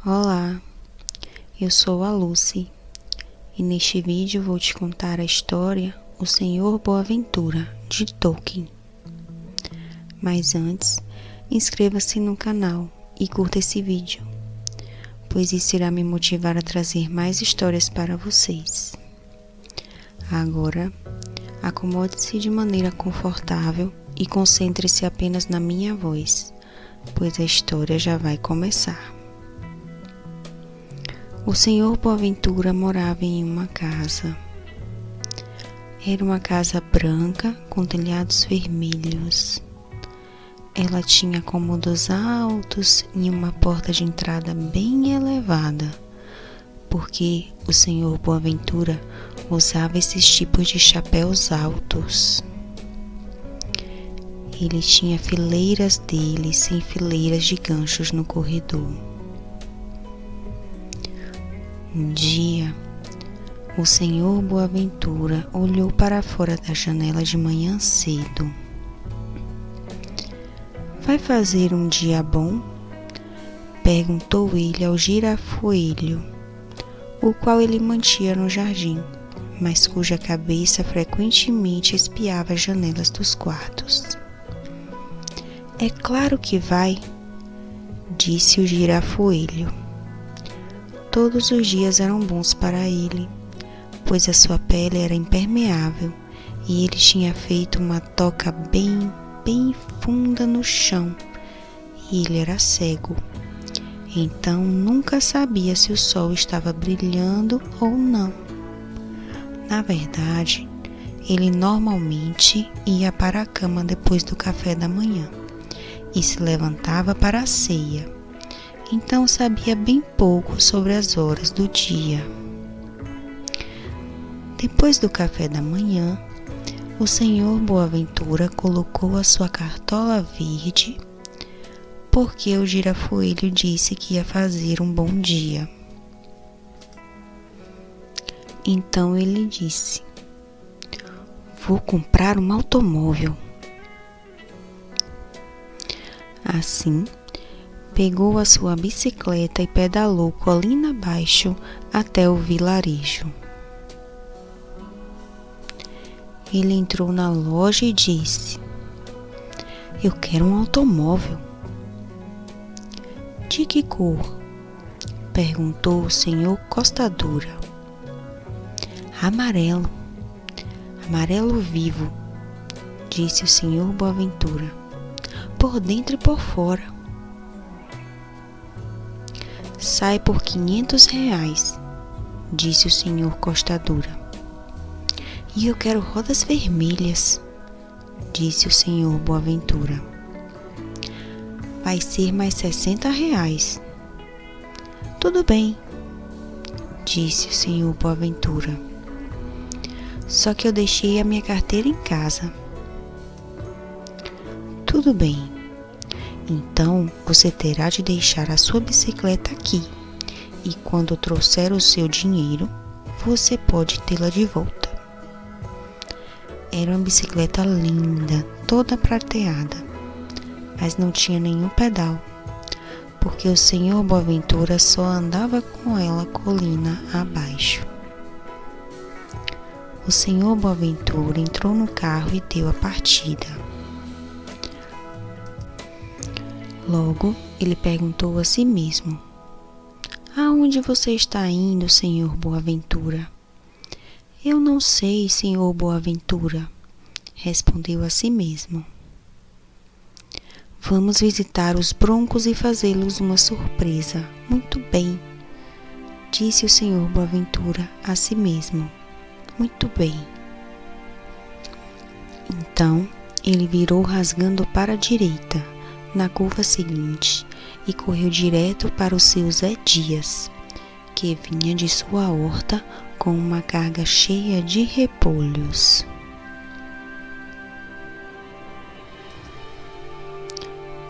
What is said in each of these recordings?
Olá, eu sou a Lucy e neste vídeo vou te contar a história O Senhor Boaventura, de Tolkien. Mas antes, inscreva-se no canal e curta esse vídeo, pois isso irá me motivar a trazer mais histórias para vocês. Agora, acomode-se de maneira confortável e concentre-se apenas na minha voz, pois a história já vai começar. O Senhor Boaventura morava em uma casa. Era uma casa branca com telhados vermelhos. Ela tinha cômodos altos e uma porta de entrada bem elevada, porque o Senhor Boaventura usava esses tipos de chapéus altos. Ele tinha fileiras dele sem fileiras de ganchos no corredor. Um dia, o Senhor Boaventura olhou para fora da janela de manhã cedo. "Vai fazer um dia bom?" perguntou ele ao girafoelho, o qual ele mantinha no jardim, mas cuja cabeça frequentemente espiava as janelas dos quartos. "É claro que vai", disse o girafoelho. Todos os dias eram bons para ele, pois a sua pele era impermeável e ele tinha feito uma toca bem funda no chão, e ele era cego. Então nunca sabia se o sol estava brilhando ou não. Na verdade, ele normalmente ia para a cama depois do café da manhã e se levantava para a ceia. Então sabia bem pouco sobre as horas do dia. Depois do café da manhã, o Senhor Boaventura colocou a sua cartola verde, porque o girafoelho disse que ia fazer um bom dia. Então ele disse: "Vou comprar um automóvel." Assim, pegou a sua bicicleta e pedalou colina abaixo até o vilarejo. Ele entrou na loja e disse: "Eu quero um automóvel." "De que cor?" perguntou o senhor Costa Dura. "Amarelo. Amarelo vivo", disse o senhor Boaventura, "por dentro e por fora." "Sai por R$ 500, disse o senhor Costa Dura. "E eu quero rodas vermelhas", disse o senhor Boaventura. "Vai ser mais R$ 60. "Tudo bem", disse o senhor Boaventura. "Só que eu deixei a minha carteira em casa." "Tudo bem. Então você terá de deixar a sua bicicleta aqui, e quando trouxer o seu dinheiro, você pode tê-la de volta." Era uma bicicleta linda, toda prateada, mas não tinha nenhum pedal, porque o senhor Boaventura só andava com ela colina abaixo. O senhor Boaventura entrou no carro e deu a partida. Logo, ele perguntou a si mesmo: "Aonde você está indo, senhor Boaventura?" "Eu não sei, senhor Boaventura", respondeu a si mesmo. "Vamos visitar os broncos e fazê-los uma surpresa." "Muito bem", disse o senhor Boaventura a si mesmo. "Muito bem." Então, ele virou rasgando para a direita, na curva seguinte, e correu direto para o seu Zé Dias, que vinha de sua horta com uma carga cheia de repolhos.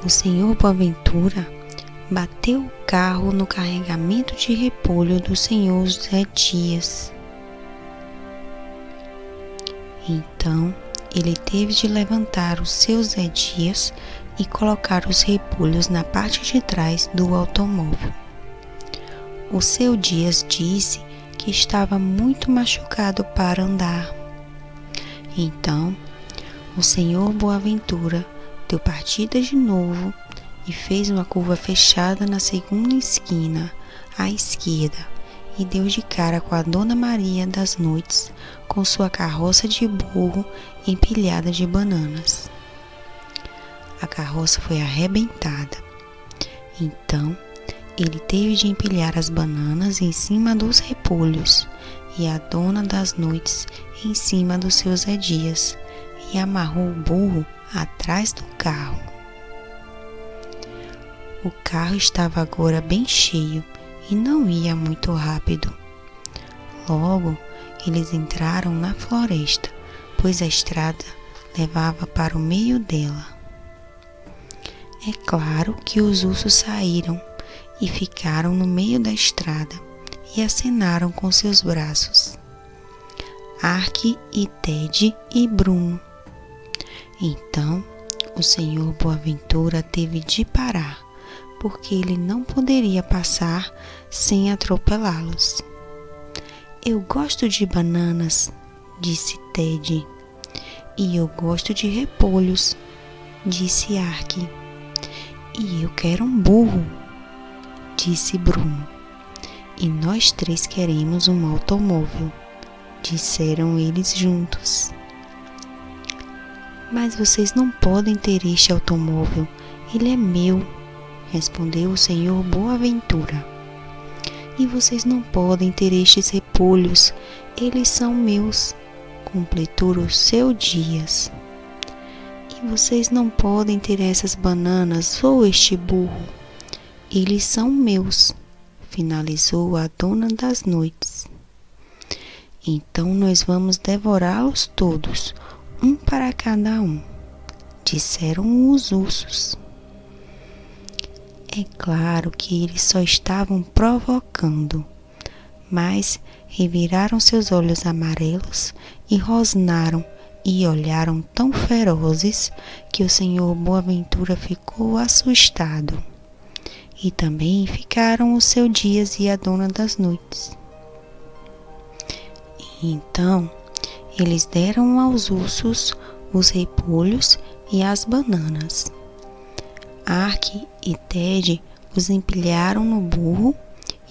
O senhor Boaventura bateu o carro no carregamento de repolho do senhor Zé Dias. Então, ele teve de levantar o seu Zé Dias e colocar os repolhos na parte de trás do automóvel. o seu Dias disse que estava muito machucado para andar. Então, o senhor Boaventura deu partida de novo e fez uma curva fechada na segunda esquina, à esquerda, e deu de cara com a Dona Maria das Noites, com sua carroça de burro empilhada de bananas. A carroça foi arrebentada. Então, ele teve de empilhar as bananas em cima dos repolhos e a Dona das Noites em cima dos seus Zé Dias, e amarrou o burro atrás do carro. O carro estava agora bem cheio e não ia muito rápido. Logo, eles entraram na floresta, pois a estrada levava para o meio dela. É claro que os ursos saíram e ficaram no meio da estrada e acenaram com seus braços. Ark e Ted e Bruno. Então, o senhor Boaventura teve de parar, porque ele não poderia passar sem atropelá-los. Eu gosto de bananas, disse Ted. E eu gosto de repolhos, disse Ark. E eu quero um burro, disse Bruno. E nós três queremos um automóvel, disseram eles juntos. Mas vocês não podem ter este automóvel, ele é meu, respondeu o senhor Boaventura. E vocês não podem ter estes repolhos, eles são meus, completou o seu Dias. E vocês não podem ter essas bananas ou este burro, eles são meus, finalizou a Dona das Noites. Então nós vamos devorá-los todos, um para cada um, disseram os ursos. É claro que eles só estavam provocando, mas reviraram seus olhos amarelos e rosnaram e olharam tão ferozes que o senhor Boaventura ficou assustado. E também ficaram o seu Dias e a Dona das Noites. E então, eles deram aos ursos os repolhos e as bananas. Ark e Ted os empilharam no burro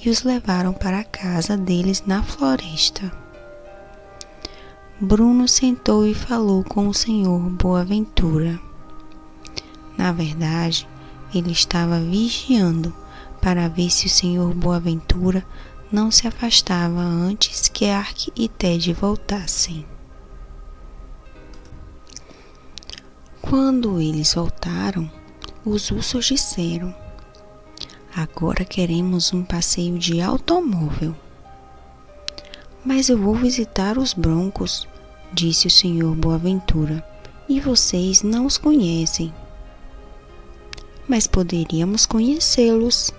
e os levaram para a casa deles na floresta. Bruno sentou e falou com o senhor Boaventura. Na verdade, ele estava vigiando para ver se o senhor Boaventura não se afastava antes que Ark e Ted voltassem. Quando eles voltaram, os ursos disseram: agora queremos um passeio de automóvel. Mas eu vou visitar os broncos, disse o senhor Boaventura, e vocês não os conhecem. Mas poderíamos conhecê-los,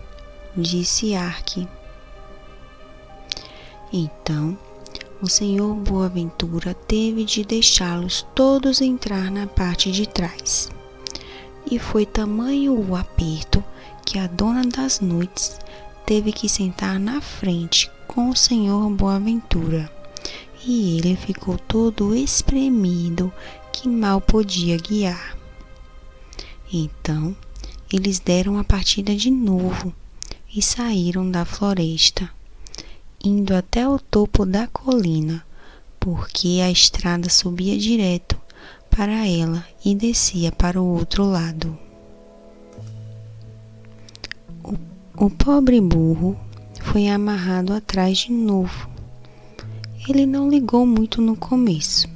disse Ark. Então, o senhor Boaventura teve de deixá-los todos entrar na parte de trás. E foi tamanho o aperto que a Dona das Noites teve que sentar na frente com o senhor Boaventura, e ele ficou todo espremido que mal podia guiar. Então, eles deram a partida de novo e saíram da floresta, indo até o topo da colina, porque a estrada subia direto para ela e descia para o outro lado. O pobre burro foi amarrado atrás de novo. Ele não ligou muito no começo,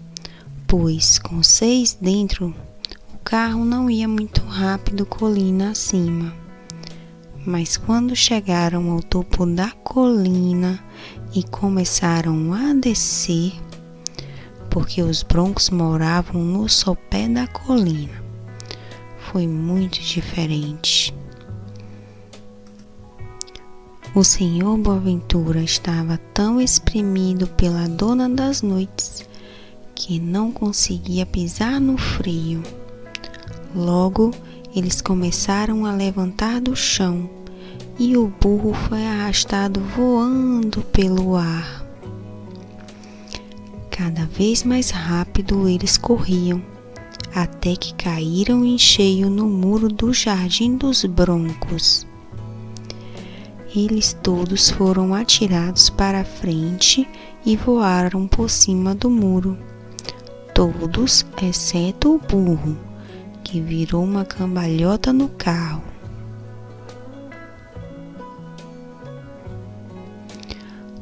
pois com 6 dentro, o carro não ia muito rápido colina acima. Mas quando chegaram ao topo da colina e começaram a descer, porque os broncos moravam no sopé da colina, foi muito diferente. O senhor Boaventura estava tão espremido pela Dona das Noites que não conseguia pisar no freio. Logo, eles começaram a levantar do chão e o burro foi arrastado voando pelo ar. Cada vez mais rápido eles corriam, até que caíram em cheio no muro do Jardim dos Broncos. Eles todos foram atirados para a frente e voaram por cima do muro. Todos, exceto o burro, que virou uma cambalhota no carro.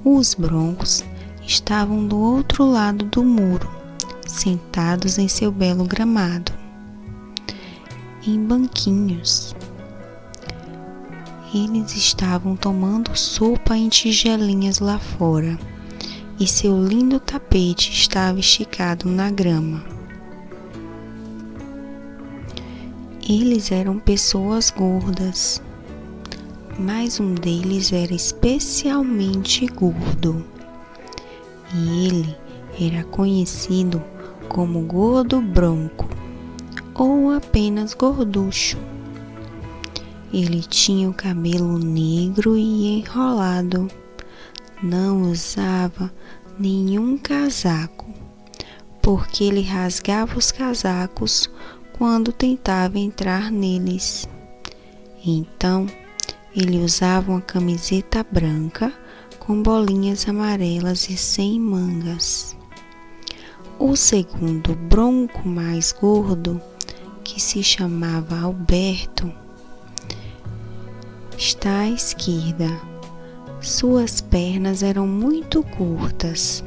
Os broncos estavam do outro lado do muro, sentados em seu belo gramado, em banquinhos. Eles estavam tomando sopa em tigelinhas lá fora, e seu lindo tapete estava esticado na grama. Eles eram pessoas gordas, mas um deles era especialmente gordo, e ele era conhecido como Gordo Bronco, ou apenas Gorducho. Ele tinha o cabelo negro e enrolado, não usava nenhum casaco, porque ele rasgava os casacos quando tentava entrar neles. Então, ele usava uma camiseta branca com bolinhas amarelas e sem mangas. O segundo bronco mais gordo, que se chamava Alberto, está à esquerda. Suas pernas eram muito curtas.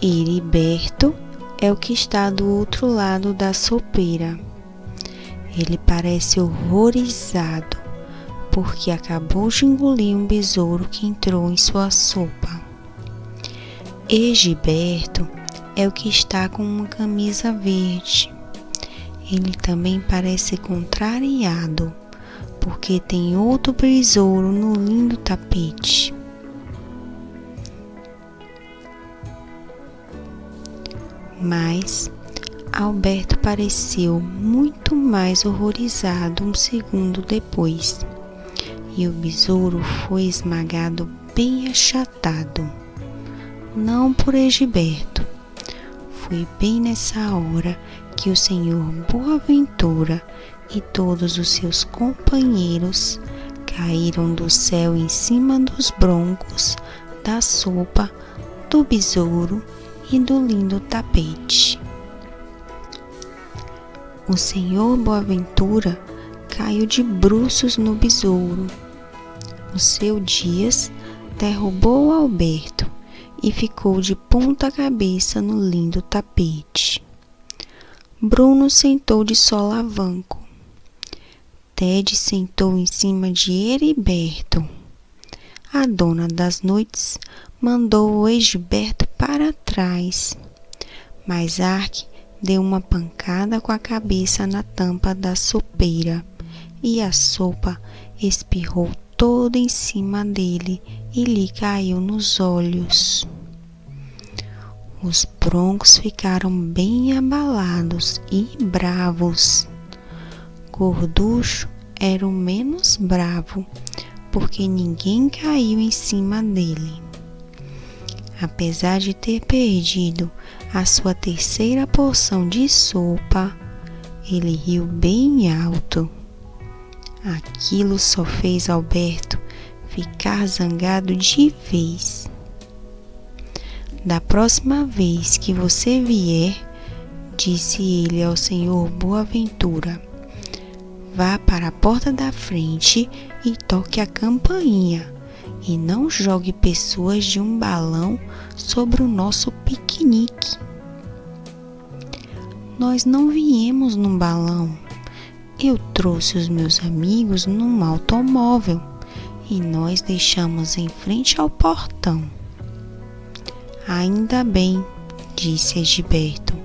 Heriberto é o que está do outro lado da sopeira. Ele parece horrorizado, porque acabou de engolir um besouro que entrou em sua sopa. Egiberto é o que está com uma camisa verde. Ele também parece contrariado, porque tem outro besouro no lindo tapete. Mas Alberto pareceu muito mais horrorizado um segundo depois, e o besouro foi esmagado bem achatado. Não por Egiberto. Foi bem nessa hora que o senhor Boaventura e todos os seus companheiros caíram do céu em cima dos broncos, da sopa, do besouro e do lindo tapete. O senhor Boaventura caiu de bruços no besouro. O seu Dias derrubou o Alberto e ficou de ponta cabeça no lindo tapete. Bruno sentou de solavanco. Ted sentou em cima de Heriberto. A dona das noites mandou o Egiberto para trás, mas Arque deu uma pancada com a cabeça na tampa da sopeira e a sopa espirrou toda em cima dele e lhe caiu nos olhos. Os broncos ficaram bem abalados e bravos. Gorducho era o menos bravo, porque ninguém caiu em cima dele. Apesar de ter perdido a sua terceira porção de sopa, ele riu bem alto. Aquilo só fez Alberto ficar zangado de vez. Da próxima vez que você vier, disse ele ao senhor Boaventura, vá para a porta da frente e toque a campainha, e não jogue pessoas de um balão sobre o nosso piquenique. Nós não viemos num balão. Eu trouxe os meus amigos num automóvel e nós deixamos em frente ao portão. Ainda bem, disse Egiberto.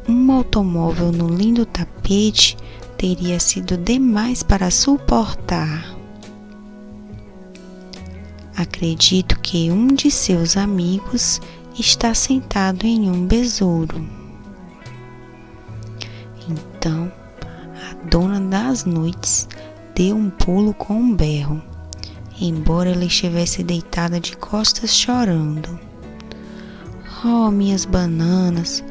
Um automóvel no lindo tapete teria sido demais para suportar. Acredito que um de seus amigos está sentado em um besouro. Então, a dona das noites deu um pulo com um berro, embora ela estivesse deitada de costas chorando. Oh, minhas bananas,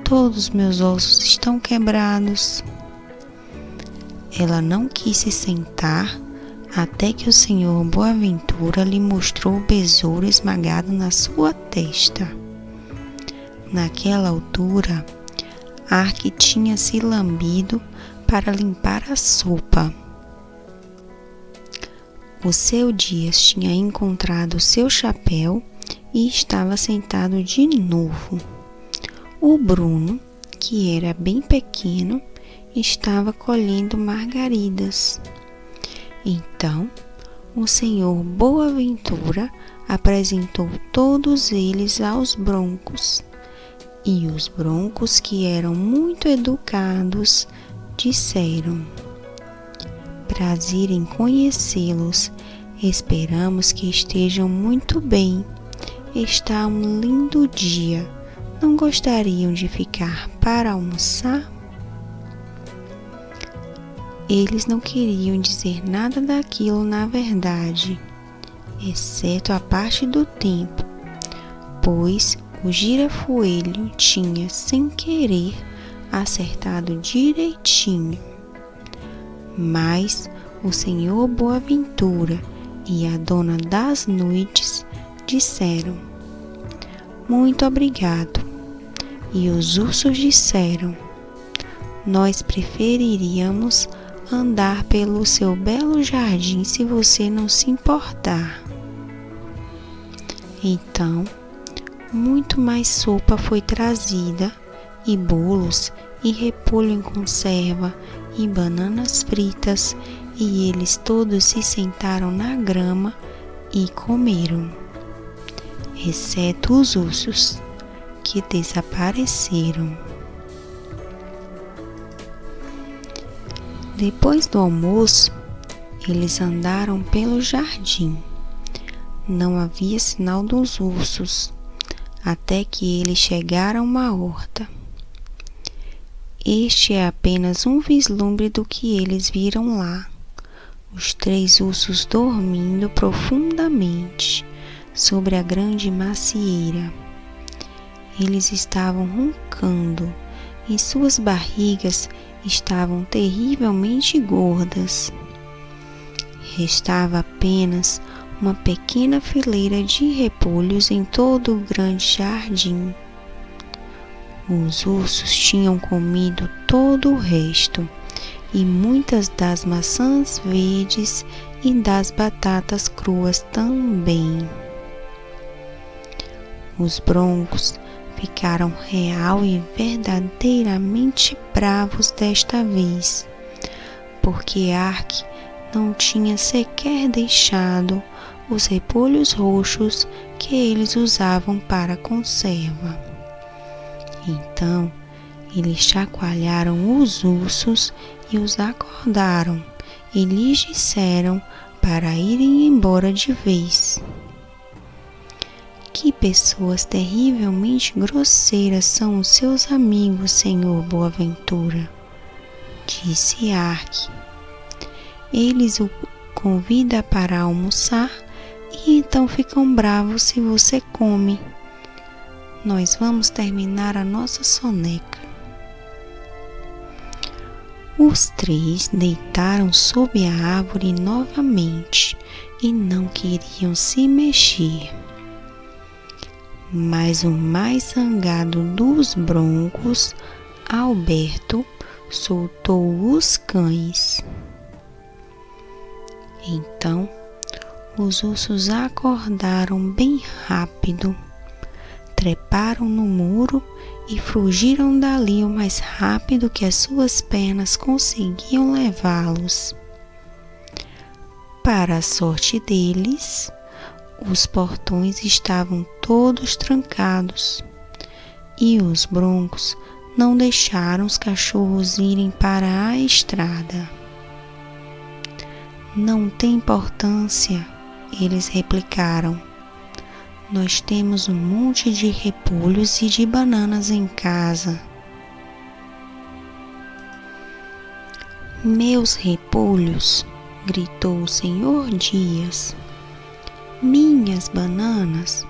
todos os meus ossos estão quebrados. Ela não quis se sentar até que o senhor Boaventura lhe mostrou o besouro esmagado na sua testa. Naquela altura, Arque tinha se lambido para limpar a sopa. O seu Dias tinha encontrado seu chapéu e estava sentado de novo. O Bruno, que era bem pequeno, estava colhendo margaridas. Então, o senhor Boaventura apresentou todos eles aos broncos, e os broncos, que eram muito educados, disseram: prazer em conhecê-los, esperamos que estejam muito bem. Está um lindo dia, não gostariam de ficar para almoçar? Eles não queriam dizer nada daquilo na verdade, exceto a parte do tempo, pois o girafoelho tinha, sem querer, acertado direitinho. Mas o senhor Boaventura e a dona das noites disseram: muito obrigado. E os ursos disseram: nós preferiríamos andar pelo seu belo jardim se você não se importar. Então, muito mais sopa foi trazida, e bolos, e repolho em conserva, e bananas fritas, e eles todos se sentaram na grama e comeram, exceto os ursos, que desapareceram. Depois do almoço, eles andaram pelo jardim. Não havia sinal dos ursos, até que eles chegaram a uma horta. Este é apenas um vislumbre do que eles viram lá. Os 3 ursos dormindo profundamente sobre a grande macieira. Eles estavam roncando e suas barrigas estavam terrivelmente gordas. Restava apenas uma pequena fileira de repolhos em todo o grande jardim. Os ursos tinham comido todo o resto, e muitas das maçãs verdes e das batatas cruas também. Os broncos ficaram real e verdadeiramente bravos desta vez, porque Arque não tinha sequer deixado os repolhos roxos que eles usavam para conserva. Então, eles chacoalharam os ursos e os acordaram e lhes disseram para irem embora de vez. Que pessoas terrivelmente grosseiras são os seus amigos, senhor Boaventura, disse Arque. Eles o convidam para almoçar e então ficam bravos se você come. Nós vamos terminar a nossa soneca. Os 3 deitaram sob a árvore novamente e não queriam se mexer. Mas o mais zangado dos broncos, Alberto, soltou os cães. Então, os ursos acordaram bem rápido, treparam no muro e fugiram dali o mais rápido que as suas pernas conseguiam levá-los. Para a sorte deles, os portões estavam todos trancados e os broncos não deixaram os cachorros irem para a estrada. Não tem importância, eles replicaram. Nós temos um monte de repolhos e de bananas em casa. Meus repolhos, gritou o Senhor Dias. Minhas bananas,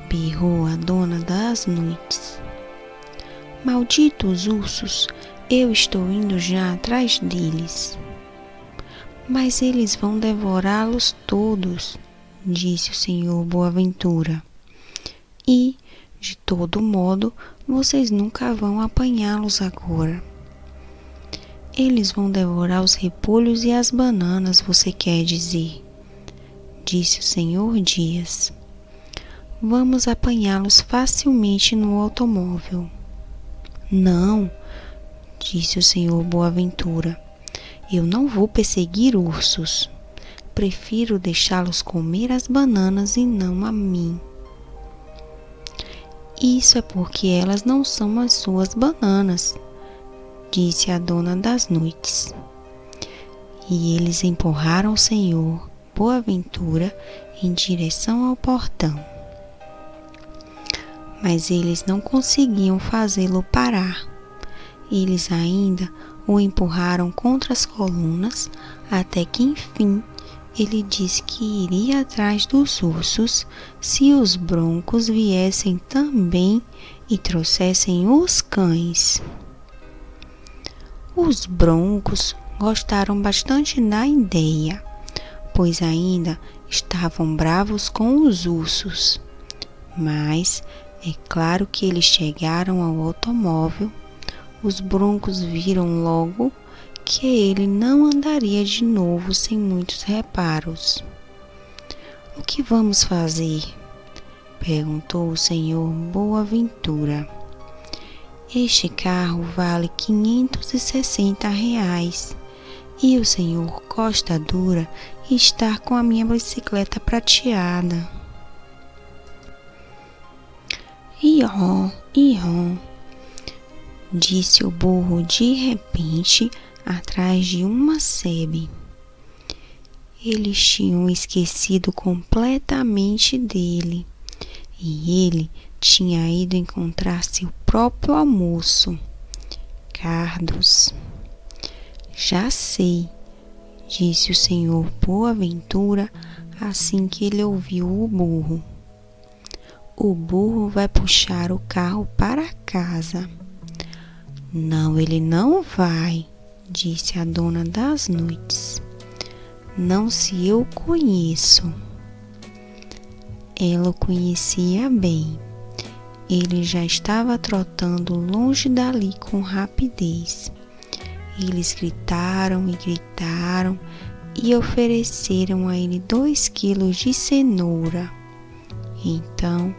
berrou a dona das noites. Malditos ursos, eu estou indo já atrás deles. Mas eles vão devorá-los todos, disse o Senhor Boaventura. E, de todo modo, vocês nunca vão apanhá-los agora. Eles vão devorar os repolhos e as bananas, você quer dizer, disse o Senhor Dias. Vamos apanhá-los facilmente no automóvel. Não, disse o Senhor Boaventura. Eu não vou perseguir ursos. Prefiro deixá-los comer as bananas e não a mim. Isso é porque elas não são as suas bananas, disse a dona das noites. E eles empurraram o Senhor Boaventura em direção ao portão. Mas eles não conseguiam fazê-lo parar. Eles ainda o empurraram contra as colunas, até que enfim ele disse que iria atrás dos ursos se os broncos viessem também e trouxessem os cães. Os broncos gostaram bastante da ideia, pois ainda estavam bravos com os ursos. Mas é claro que eles chegaram ao automóvel. Os broncos viram logo que ele não andaria de novo sem muitos reparos. O que vamos fazer? Perguntou o Senhor Boaventura. Este carro vale R$560 e o Senhor Costa Dura está com a minha bicicleta prateada. Ió, ió, disse o burro de repente atrás de uma sebe. Eles tinham esquecido completamente dele e ele tinha ido encontrar seu próprio almoço. Cardos. Já sei, disse o Senhor Boaventura assim que ele ouviu o burro. O burro vai puxar o carro para casa. Não, ele não vai, disse a dona das noites. Não se eu conheço. Ela o conhecia bem. Ele já estava trotando longe dali com rapidez. Eles gritaram e gritaram e ofereceram a ele 2 quilos de cenoura. Então,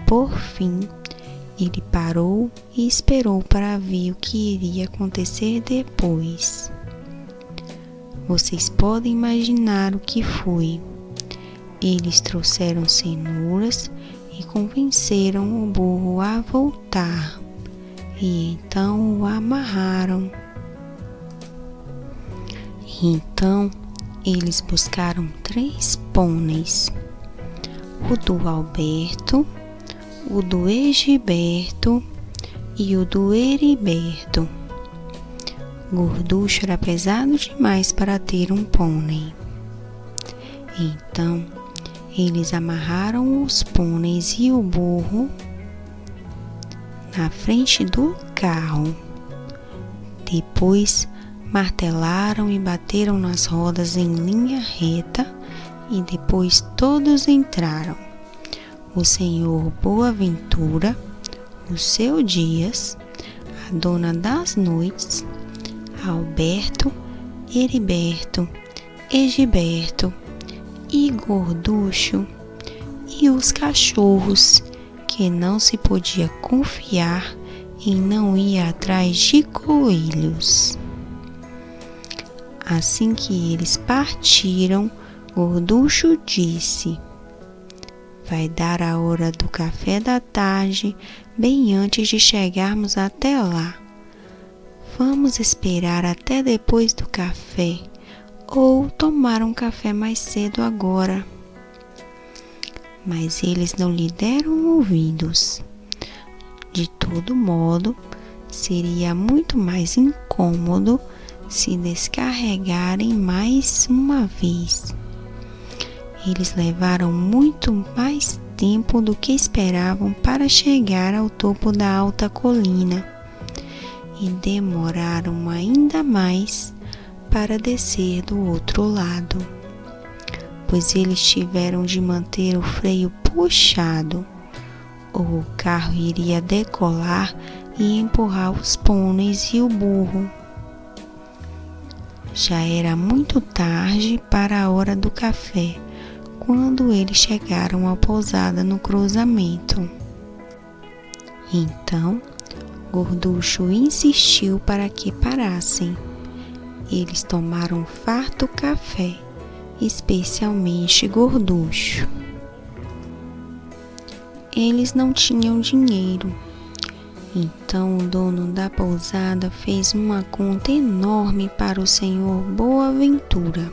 por fim, ele parou e esperou para ver o que iria acontecer depois. Vocês podem imaginar o que foi. Eles trouxeram cenouras e convenceram o burro a voltar, e então o amarraram. Então, eles buscaram 3 pôneis, o do Alberto, o do Egiberto e o do Heriberto. Gorducho era pesado demais para ter um pônei. Então, eles amarraram os pôneis e o burro na frente do carro. Depois, martelaram e bateram nas rodas em linha reta e depois todos entraram. O Senhor Boaventura, o seu Dias, a dona das noites, Alberto, Heriberto, Egiberto e Gorducho e os cachorros, que não se podia confiar em não ir atrás de coelhos. Assim que eles partiram, Gorducho disse: vai dar a hora do café da tarde, bem antes de chegarmos até lá. Vamos esperar até depois do café, ou tomar um café mais cedo agora. Mas eles não lhe deram ouvidos. De todo modo, seria muito mais incômodo se descarregarem mais uma vez. Eles levaram muito mais tempo do que esperavam para chegar ao topo da alta colina e demoraram ainda mais para descer do outro lado, pois eles tiveram de manter o freio puxado, ou o carro iria decolar e empurrar os pôneis e o burro. Já era muito tarde para a hora do café, quando eles chegaram à pousada no cruzamento. Então, Gorducho insistiu para que parassem. Eles tomaram farto café, especialmente Gorducho. Eles não tinham dinheiro, então o dono da pousada fez uma conta enorme para o senhor Boaventura.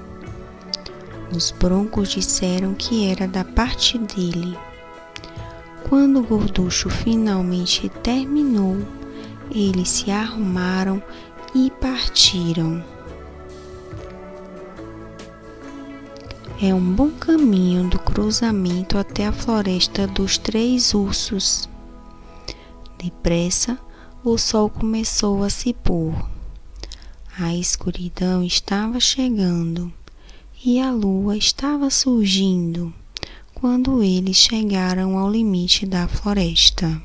Os broncos disseram que era da parte dele. Quando Gorducho finalmente terminou, eles se arrumaram e partiram. É um bom caminho do cruzamento até a floresta dos 3 ursos. Depressa, o sol começou a se pôr. A escuridão estava chegando e a lua estava surgindo quando eles chegaram ao limite da floresta.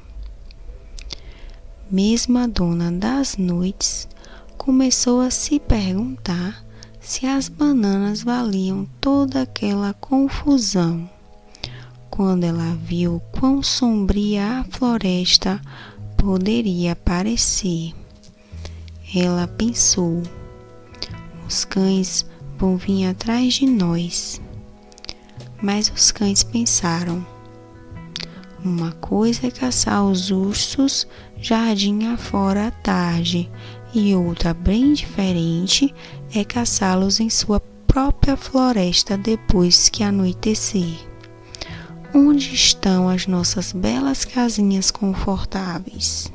Mesmo a dona das noites começou a se perguntar se as bananas valiam toda aquela confusão, quando ela viu quão sombria a floresta poderia parecer. Ela pensou: os cães vão vir atrás de nós. Mas os cães pensaram: uma coisa é caçar os ursos jardim afora à tarde, e outra bem diferente é caçá-los em sua própria floresta depois que anoitecer. Onde estão as nossas belas casinhas confortáveis?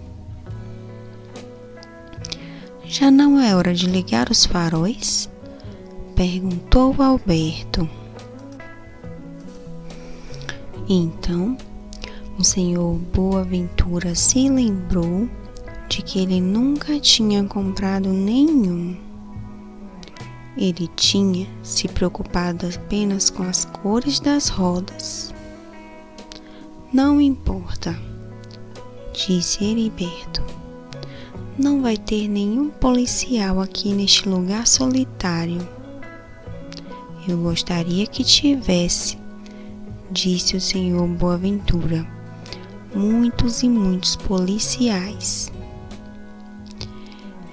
Já não é hora de ligar os faróis? Perguntou Alberto. Então, o senhor Boaventura se lembrou de que ele nunca tinha comprado nenhum. Ele tinha se preocupado apenas com as cores das rodas. Não importa, disse Heriberto. Não vai ter nenhum policial aqui neste lugar solitário. Eu gostaria que tivesse, disse o senhor Boaventura. Muitos e muitos policiais.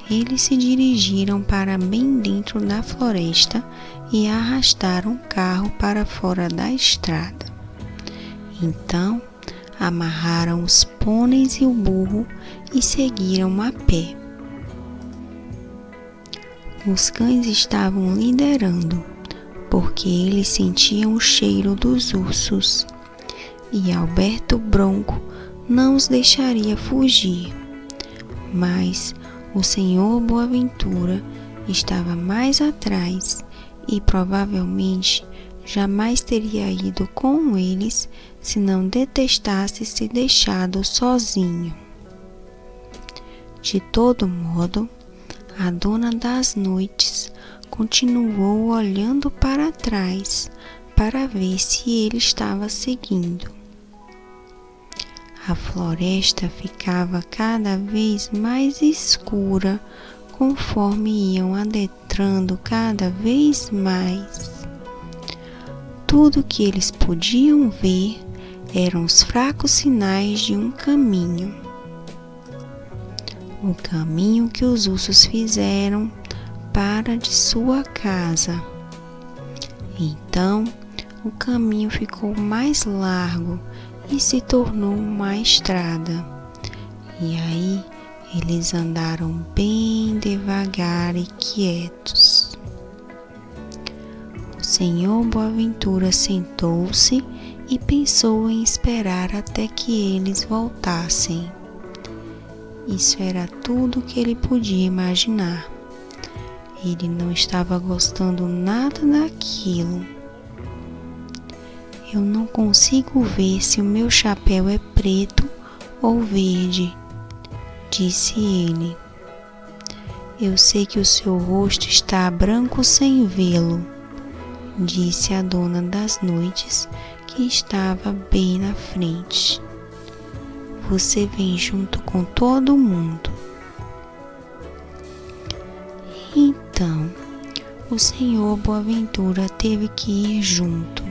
Eles se dirigiram para bem dentro da floresta e arrastaram o carro para fora da estrada. Então, amarraram os pôneis e o burro e seguiram a pé. Os cães estavam liderando, porque eles sentiam o cheiro dos ursos, e Alberto Bronco não os deixaria fugir. Mas o senhor Boaventura estava mais atrás e provavelmente jamais teria ido com eles se não detestasse ser deixado sozinho. De todo modo, a dona das noites continuou olhando para trás para ver se ele estava seguindo. A floresta ficava cada vez mais escura conforme iam adentrando cada vez mais. Tudo que eles podiam ver eram os fracos sinais de um caminho. O caminho que os ursos fizeram para de sua casa. Então, o caminho ficou mais largo e se tornou uma estrada. E aí, eles andaram bem devagar e quietos. O senhor Boaventura sentou-se e pensou em esperar até que eles voltassem. Isso era tudo que ele podia imaginar. Ele não estava gostando nada daquilo. Eu não consigo ver se o meu chapéu é preto ou verde, disse ele. Eu sei que o seu rosto está branco sem vê-lo, disse a dona das noites, que estava bem na frente. Você vem junto com todo mundo. Então, o senhor Boaventura teve que ir junto,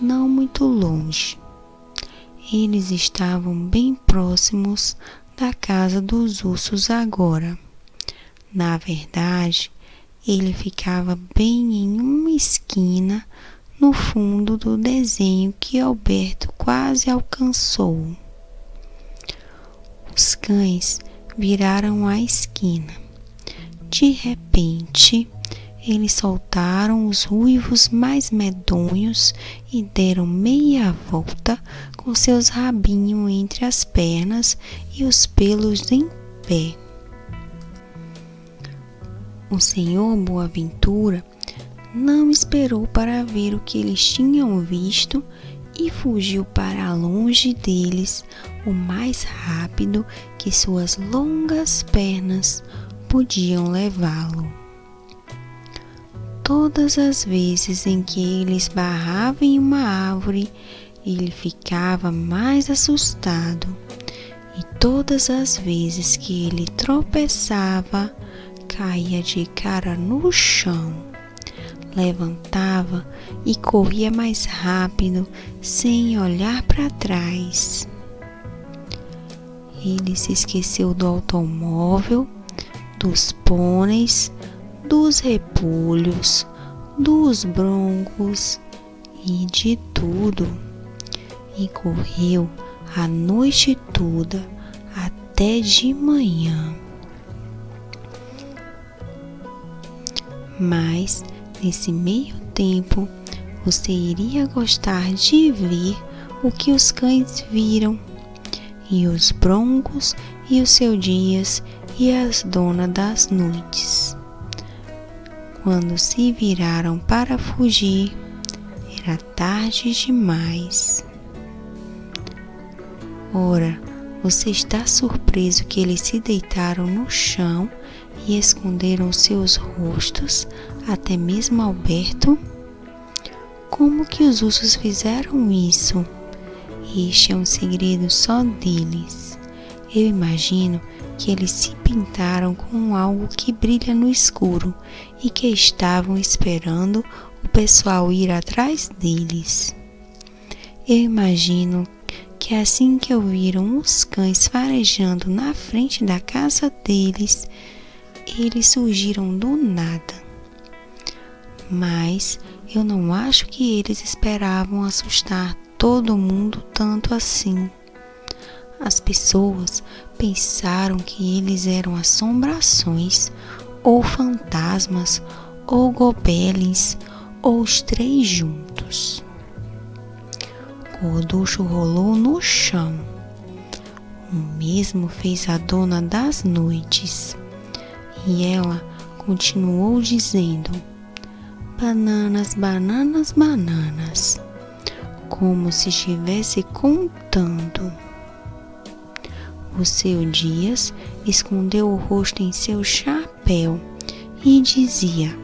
não muito longe. Eles estavam bem próximos da casa dos ursos agora. Na verdade, ele ficava bem em uma esquina no fundo do desenho que Alberto quase alcançou. Os cães viraram a esquina. De repente, eles soltaram os uivos mais medonhos e deram meia volta com seus rabinhos entre as pernas e os pelos em pé. O senhor Boaventura não esperou para ver o que eles tinham visto e fugiu para longe deles o mais rápido que suas longas pernas podiam levá-lo. Todas as vezes em que ele esbarrava em uma árvore, ele ficava mais assustado, e todas as vezes que ele tropeçava, caía de cara no chão, levantava e corria mais rápido, sem olhar para trás. Ele se esqueceu do automóvel, dos pôneis, dos repolhos, dos broncos e de tudo, e correu a noite toda até de manhã. Mas nesse meio tempo você iria gostar de ver o que os cães viram, e os broncos e os seus dias e as donas das noites. Quando se viraram para fugir, era tarde demais. Ora, você está surpreso que eles se deitaram no chão e esconderam seus rostos, até mesmo Alberto? Como que os ursos fizeram isso? Este é um segredo só deles. Eu imagino que eles se pintaram com algo que brilha no escuro e que estavam esperando o pessoal ir atrás deles. Eu imagino que assim que ouviram os cães farejando na frente da casa deles, eles surgiram do nada. Mas eu não acho que eles esperavam assustar todo mundo tanto assim. As pessoas pensaram que eles eram assombrações, ou fantasmas, ou goblins, ou os três juntos. O gorducho rolou no chão. O mesmo fez a dona das noites. E ela continuou dizendo: bananas, bananas, bananas, como se estivesse contando. O seu Dias escondeu o rosto em seu chapéu e dizia: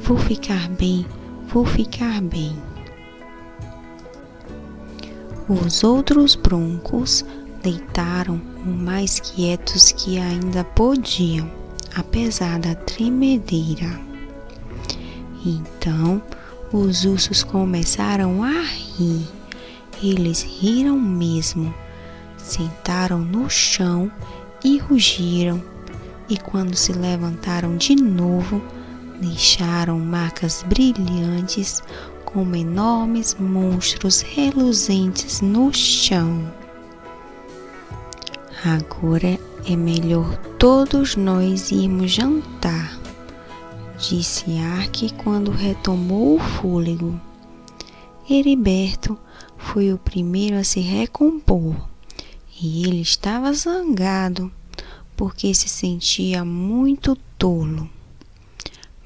vou ficar bem, vou ficar bem. Os outros broncos deitaram o mais quietos que ainda podiam, apesar da tremedeira. Então, os ursos começaram a rir. Eles riram mesmo, sentaram no chão e rugiram, e quando se levantaram de novo, deixaram marcas brilhantes como enormes monstros reluzentes no chão. Agora é melhor todos nós irmos jantar, disse Arque quando retomou o fôlego. Heriberto foi o primeiro a se recompor, e ele estava zangado, porque se sentia muito tolo.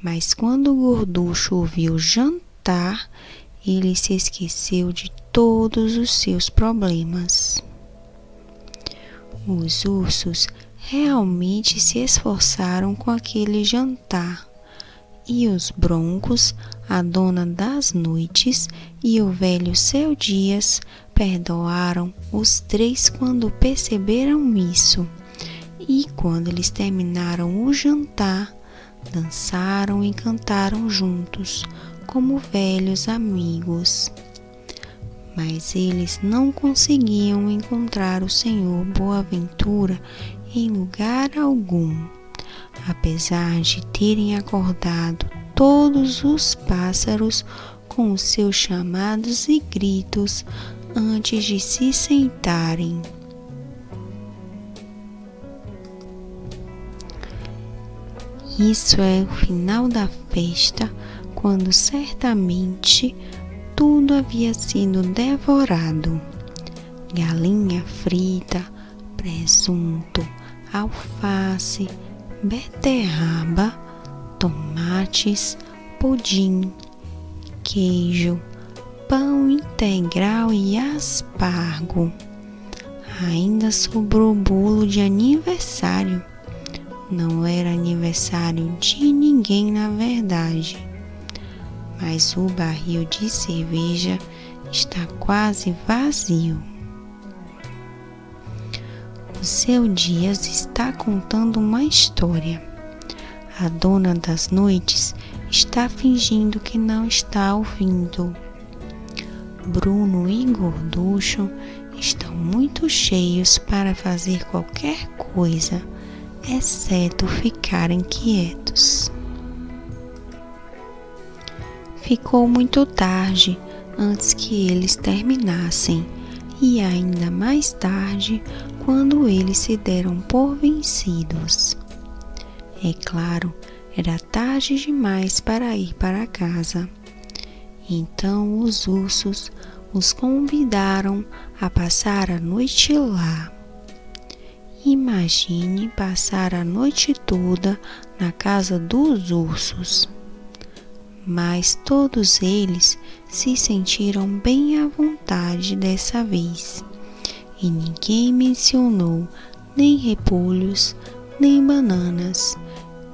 Mas quando o gorducho o viu jantar, ele se esqueceu de todos os seus problemas. Os ursos realmente se esforçaram com aquele jantar, e os broncos, a dona das noites e o velho Seu Dias perdoaram os três quando perceberam isso. E quando eles terminaram o jantar, dançaram e cantaram juntos, como velhos amigos. Mas eles não conseguiam encontrar o Senhor Boaventura em lugar algum, apesar de terem acordado todos os pássaros com os seus chamados e gritos antes de se sentarem. Isso é o final da festa, quando certamente tudo havia sido devorado. Galinha frita, presunto, alface, beterraba, tomates, pudim, queijo, pão integral e aspargo. Ainda sobrou bolo de aniversário. Não era aniversário de ninguém, na verdade, mas o barril de cerveja está quase vazio. O Seu Dias está contando uma história. A dona das noites está fingindo que não está ouvindo. Bruno e Gorducho estão muito cheios para fazer qualquer coisa, exceto ficarem quietos. Ficou muito tarde antes que eles terminassem, e ainda mais tarde quando eles se deram por vencidos. É claro, era tarde demais para ir para casa. Então os ursos os convidaram a passar a noite lá. Imagine passar a noite toda na casa dos ursos. Mas todos eles se sentiram bem à vontade dessa vez, e ninguém mencionou nem repolhos, nem bananas.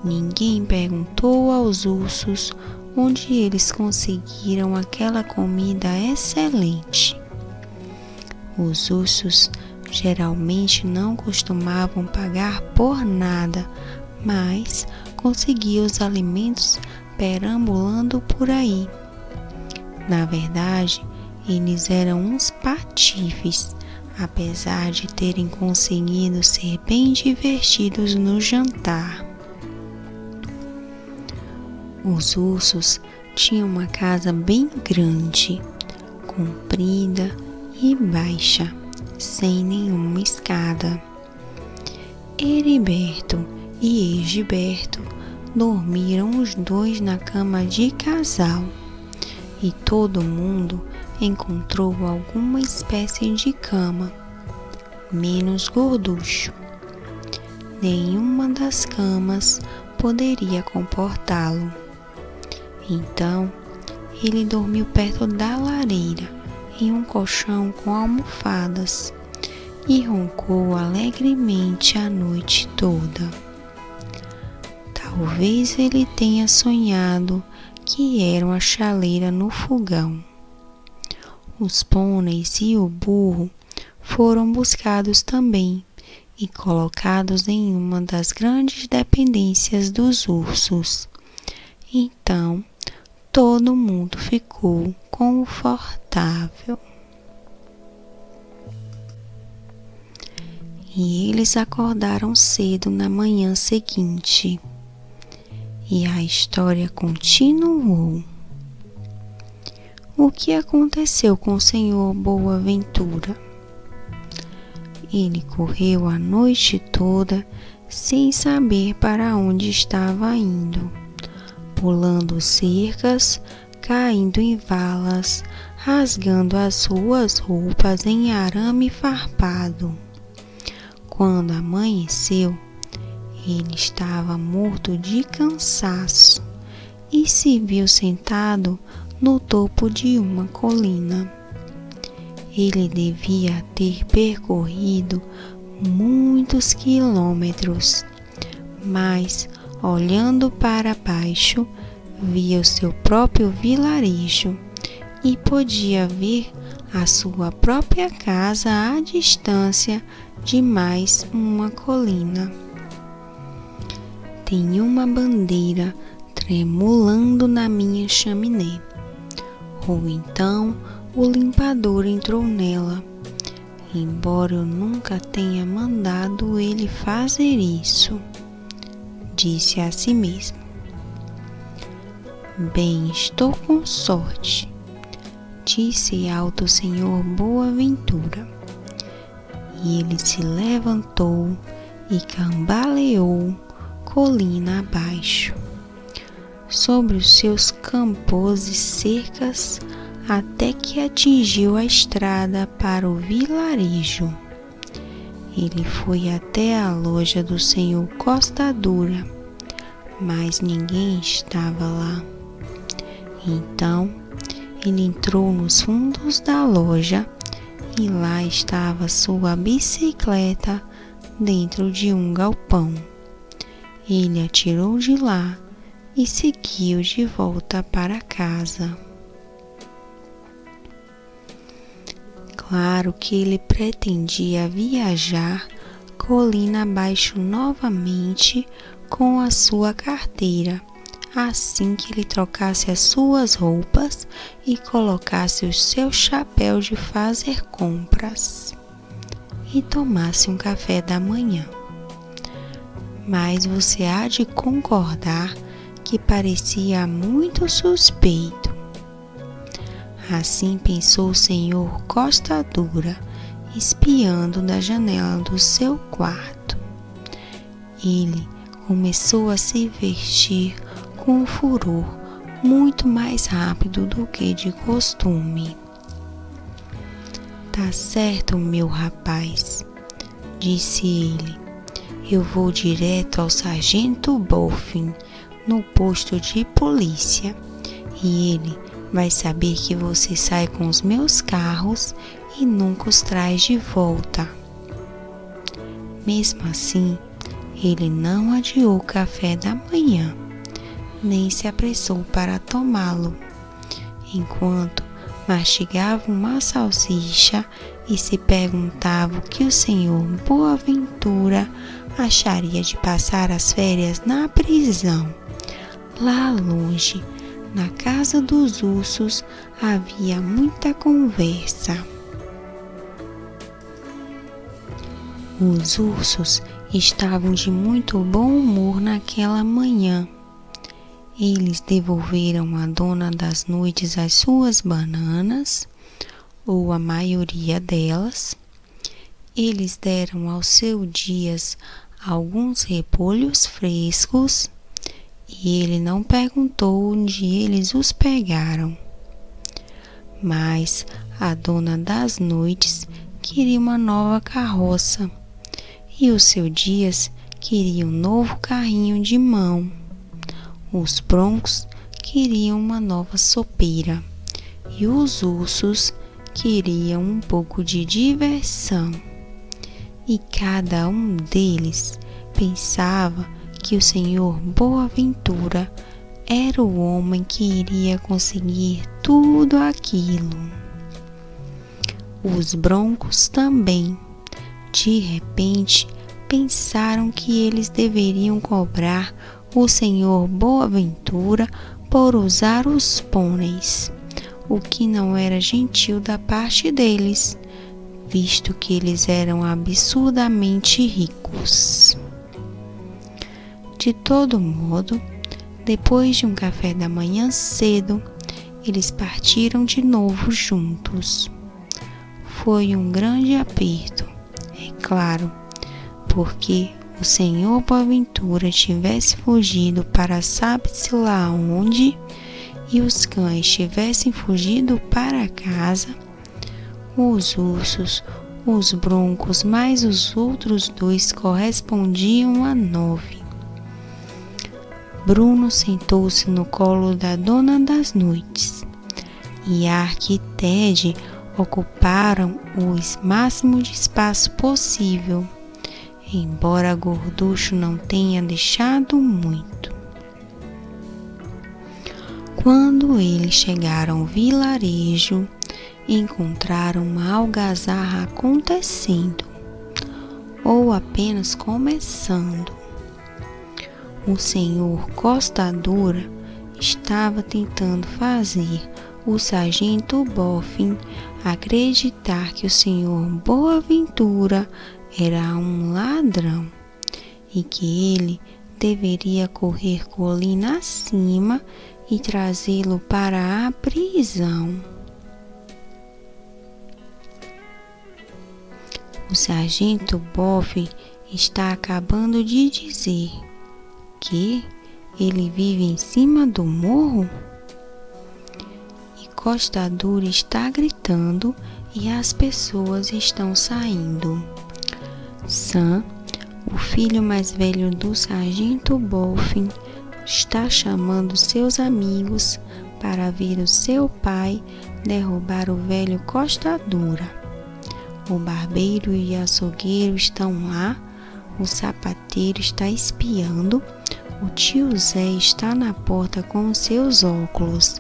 Ninguém perguntou aos ursos onde eles conseguiram aquela comida excelente. Os ursos geralmente não costumavam pagar por nada, mas conseguiam os alimentos perambulando por aí. Na verdade, eles eram uns patifes, apesar de terem conseguido ser bem divertidos no jantar. Os ursos tinham uma casa bem grande, comprida e baixa, sem nenhuma escada. Heriberto e Egiberto dormiram os dois na cama de casal, e todo mundo encontrou alguma espécie de cama, menos Gorducho. Nenhuma das camas poderia comportá-lo. Então, ele dormiu perto da lareira, em um colchão com almofadas, e roncou alegremente a noite toda. Talvez ele tenha sonhado que era uma chaleira no fogão. Os pôneis e o burro foram buscados também e colocados em uma das grandes dependências dos ursos. Então, todo mundo ficou confortável. E eles acordaram cedo na manhã seguinte. E a história continuou. O que aconteceu com o Senhor Boaventura? Ele correu a noite toda sem saber para onde estava indo, pulando cercas, caindo em valas, rasgando as suas roupas em arame farpado. Quando amanheceu, ele estava morto de cansaço e se viu sentado no topo de uma colina. Ele devia ter percorrido muitos quilômetros, mas, olhando para baixo, via o seu próprio vilarejo e podia ver a sua própria casa à distância de mais uma colina. Tem uma bandeira tremulando na minha chaminé. Ou então o limpador entrou nela, embora eu nunca tenha mandado ele fazer isso, disse a si mesmo. Bem, estou com sorte, disse alto o senhor Boaventura. E ele se levantou e cambaleou colina abaixo, sobre os seus campos e cercas, até que atingiu a estrada para o vilarejo. Ele foi até a loja do senhor Costa Dura, mas ninguém estava lá. Então, ele entrou nos fundos da loja e lá estava sua bicicleta dentro de um galpão. Ele a tirou de lá e seguiu de volta para casa. Claro que ele pretendia viajar colina abaixo novamente com a sua carteira, assim que ele trocasse as suas roupas e colocasse o seu chapéu de fazer compras e tomasse um café da manhã. Mas você há de concordar que parecia muito suspeito. Assim pensou o senhor Costa Dura, espiando da janela do seu quarto. Ele começou a se vestir com um furor muito mais rápido do que de costume. Tá certo, meu rapaz, disse ele. Eu vou direto ao sargento Bolfin, no posto de polícia, e ele vai saber que você sai com os meus carros e nunca os traz de volta. Mesmo assim, ele não adiou o café da manhã, nem se apressou para tomá-lo, enquanto mastigava uma salsicha e se perguntava o que o senhor Boaventura acharia de passar as férias na prisão. Lá longe, na casa dos ursos, havia muita conversa. Os ursos estavam de muito bom humor naquela manhã. Eles devolveram à dona das noites as suas bananas, ou a maioria delas. Eles deram ao seu Dias alguns repolhos frescos, e ele não perguntou onde eles os pegaram. Mas a dona das noites queria uma nova carroça, e o seu Dias queria um novo carrinho de mão. Os broncos queriam uma nova sopeira, e os ursos queriam um pouco de diversão. E cada um deles pensava que o senhor Boaventura era o homem que iria conseguir tudo aquilo. Os broncos também, de repente, pensaram que eles deveriam cobrar o senhor Boaventura por usar os pôneis, o que não era gentil da parte deles, visto que eles eram absurdamente ricos. De todo modo, depois de um café da manhã cedo, eles partiram de novo juntos. Foi um grande aperto, é claro, porque o senhor Boaventura tivesse fugido para sabe-se lá onde, e os cães tivessem fugido para casa. Os ursos, os broncos, mais os outros dois correspondiam a 9. Bruno sentou-se no colo da Dona das Noites e Ark e Ted ocuparam o máximo de espaço possível, embora Gorducho não tenha deixado muito. Quando eles chegaram ao vilarejo, encontraram uma algazarra acontecendo, ou apenas começando. O senhor Costa Dura estava tentando fazer o sargento Boffin acreditar que o senhor Boaventura era um ladrão e que ele deveria correr colina acima e trazê-lo para a prisão. O sargento Boffin está acabando de dizer que ele vive em cima do morro? E Costa Dura está gritando e as pessoas estão saindo. Sam, o filho mais velho do sargento Boffin, está chamando seus amigos para ver o seu pai derrubar o velho Costa Dura. O barbeiro e o açougueiro estão lá, o sapateiro está espiando, o tio Zé está na porta com seus óculos,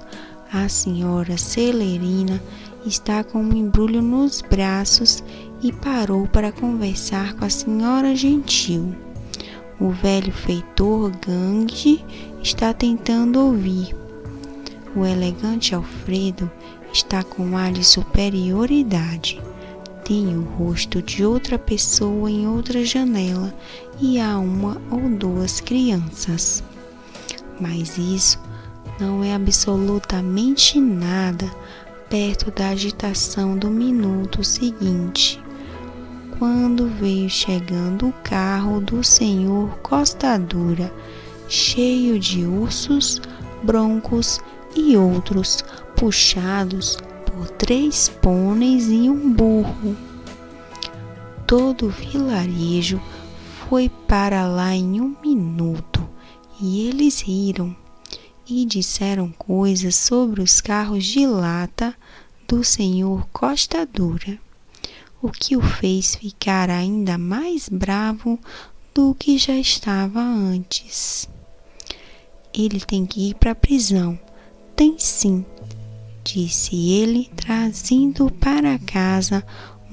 a senhora Celerina está com um embrulho nos braços e parou para conversar com a senhora Gentil. O velho feitor Gangue está tentando ouvir. O elegante Alfredo está com ar de superioridade. Tem o rosto de outra pessoa em outra janela e há uma ou duas crianças. Mas isso não é absolutamente nada perto da agitação do minuto seguinte, quando veio chegando o carro do senhor Costa Dura, cheio de ursos, broncos e outros, puxados por 3 pôneis e um burro. Todo o vilarejo foi para lá em 1 minuto e eles riram e disseram coisas sobre os carros de lata do senhor Costa Dura, o que o fez ficar ainda mais bravo do que já estava antes. Ele tem que ir para a prisão. Tem sim, disse ele, trazendo para casa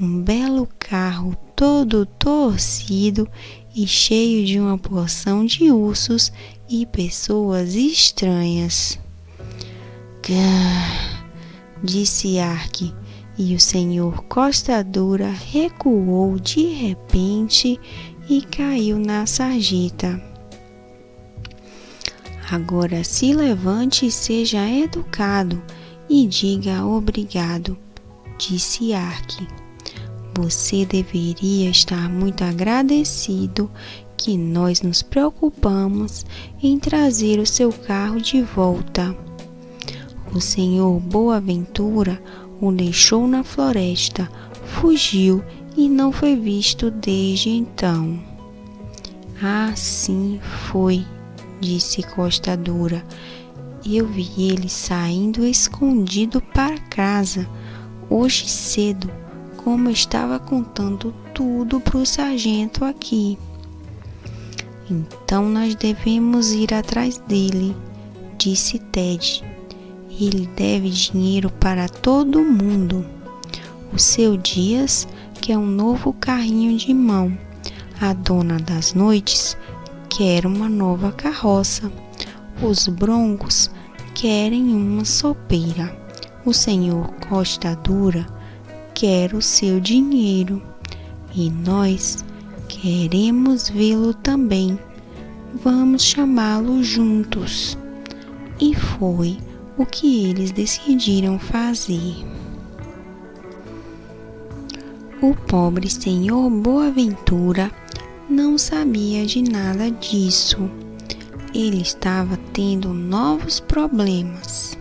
um belo carro todo torcido e cheio de uma porção de ursos e pessoas estranhas. Gah, disse Ark, e o senhor Costa Dura recuou de repente e caiu na sarjeta. Agora se levante e seja educado e diga obrigado, disse Ark. Você deveria estar muito agradecido que nós nos preocupamos em trazer o seu carro de volta. O senhor Boaventura o deixou na floresta, fugiu e não foi visto desde então. Ah, sim, foi, disse Costa Dura. Eu vi ele saindo escondido para casa, hoje cedo, como eu estava contando tudo para o sargento aqui. Então nós devemos ir atrás dele, disse Ted. Ele deve dinheiro para todo mundo. O seu Dias quer um novo carrinho de mão. A Dona das Noites quer uma nova carroça. Os Broncos querem uma sopeira. O senhor Costa Dura quer o seu dinheiro. E nós queremos vê-lo também. Vamos chamá-lo juntos. E foi o que eles decidiram fazer. O pobre senhor Boaventura não sabia de nada disso. Ele estava tendo novos problemas.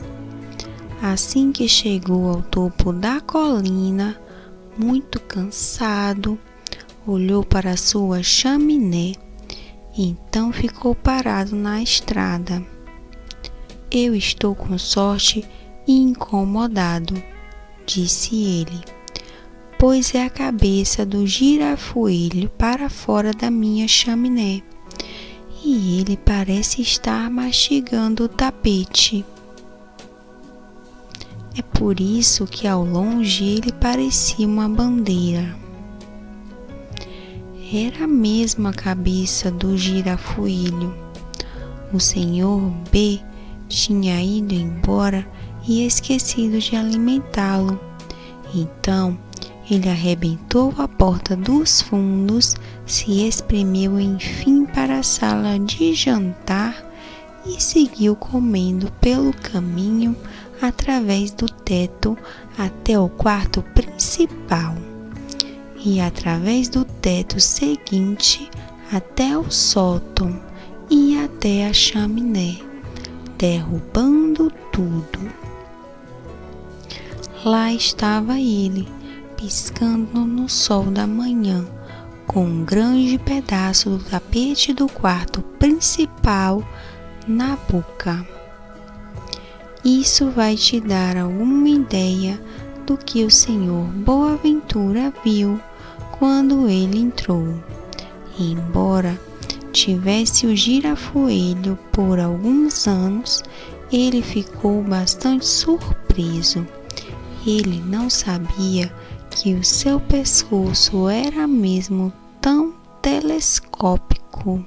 Assim que chegou ao topo da colina, muito cansado, olhou para sua chaminé Então ficou parado na estrada. Eu estou com sorte e incomodado, disse ele, pois é a cabeça do girafoelho para fora da minha chaminé, e ele parece estar mastigando o tapete. É por isso que ao longe ele parecia uma bandeira. Era a mesma cabeça do girafoelho. O senhor B tinha ido embora e esquecido de alimentá-lo. Então, ele arrebentou a porta dos fundos, se espremeu enfim para a sala de jantar e seguiu comendo pelo caminho através do teto até o quarto principal e através do teto seguinte até o sótão e até a chaminé, derrubando tudo. Lá estava ele, piscando no sol da manhã, com um grande pedaço do tapete do quarto principal na boca. Isso vai te dar alguma ideia do que o senhor Boaventura viu quando ele entrou. Embora tivesse o girafoelho por alguns anos, ele ficou bastante surpreso. Ele não sabia que o seu pescoço era mesmo tão telescópico.